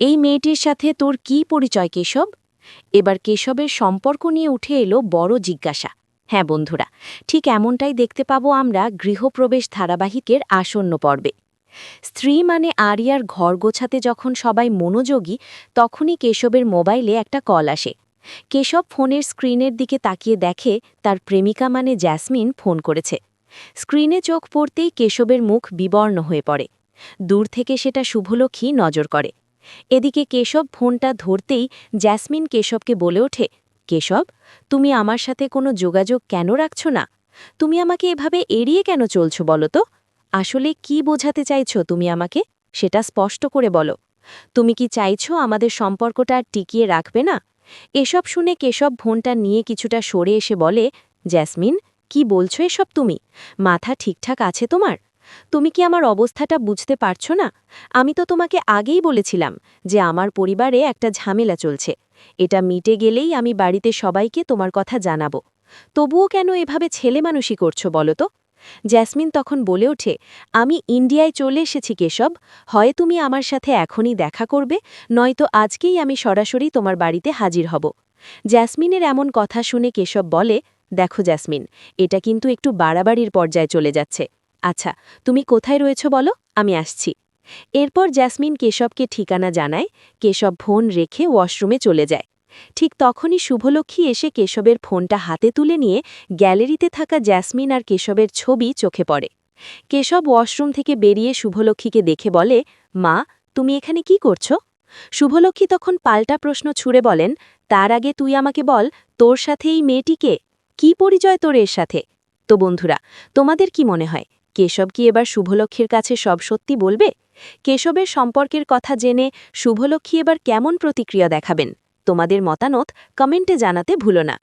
এই মেয়েটির সাথে তোর কি পরিচয় কেশব? এবার কেশবের সম্পর্ক নিয়ে উঠে এলো বড় জিজ্ঞাসা। হ্যাঁ বন্ধুরা, ঠিক এমনটাই দেখতে পাবো আমরা গৃহপ্রবেশ ধারাবাহিকের আসন্ন পর্বে। স্ত্রী মানে আরিয়ার ঘর গোছাতে যখন সবাই মনোযোগী, তখনই কেশবের মোবাইলে একটা কল আসে। কেশব ফোনের স্ক্রিনের দিকে তাকিয়ে দেখে তার প্রেমিকা মানে জ্যাসমিন ফোন করেছে। স্ক্রিনে চোখ পড়তেই কেশবের মুখ বিবর্ণ হয়ে পড়ে। দূর থেকে সেটা শুভলক্ষ্মী নজর করে। এদিকে কেশব ফোনটা ধরতেই জ্যাসমিন কেশবকে বলে ওঠে, কেশব, তুমি আমার সাথে কোনো যোগাযোগ কেন রাখছ না? তুমি আমাকে এভাবে এড়িয়ে কেন চলছো বলো তো? আসলে কি বোঝাতে চাইছো তুমি আমাকে? সেটা স্পষ্ট করে বলো। তুমি কি চাইছো আমাদের সম্পর্কটা আর টিকিয়ে রাখবে না? এসব শুনে কেশব ফোনটা নিয়ে কিছুটা সরে এসে বলে, জ্যাসমিন, কি বলছো এসব তুমি? মাথা ঠিকঠাক আছে তোমার? তুমি কি আমার অবস্থাটা বুঝতে পারছো না? আমি তো তোমাকে আগেই বলেছিলাম যে আমার পরিবারে একটা ঝামেলা চলছে। এটা মিটে গেলেই আমি বাড়িতে সবাইকে তোমার কথা জানাবো। তবুও কেন এভাবে ছেলেমানুষি করছো বলো তো? জ্যাসমিন তখন বলে ওঠে, আমি ইন্ডিয়ায় চলে এসেছি কেশব, হয় তুমি আমার সাথে এখনই দেখা করবে, নয়তো আজকেই আমি সরাসরি তোমার বাড়িতে হাজির হব। জ্যাসমিনের এমন কথা শুনে কেশব বলে, দেখো জ্যাসমিন, এটা কিন্তু একটু বাড়াবাড়ির পর্যায়ে চলে যাচ্ছে। আচ্ছা, তুমি কোথায় রয়েছ বলো, আমি আসছি। এরপর জ্যাসমিন কেশবকে ঠিকানা জানায়। কেশব ফোন রেখে ওয়াশরুমে চলে যায়। ঠিক তখনই শুভলক্ষ্মী এসে কেশবের ফোনটা হাতে তুলে নিয়ে গ্যালারিতে থাকা জ্যাসমিন আর কেশবের ছবি চোখে পড়ে। কেশব ওয়াশরুম থেকে বেরিয়ে শুভলক্ষ্মীকে দেখে বলে, মা, তুমি এখানে কি করছো? শুভলক্ষ্মী তখন পাল্টা প্রশ্ন ছুড়ে বলেন, তার আগে তুই আমাকে বল, তোর সাথে এই মেয়েটিকে কি পরিচয় তোর এর সাথে? তো বন্ধুরা, তোমাদের কি মনে হয়, কেশব কি এবার শুভলক্ষ্মীর কাছে সব সত্যি বলবে? কেশবের সম্পর্কের কথা জেনে শুভলক্ষ্মী এবার কেমন প্রতিক্রিয়া দেখাবেন? তোমাদের মতামত কমেন্টে জানাতে ভুলো না।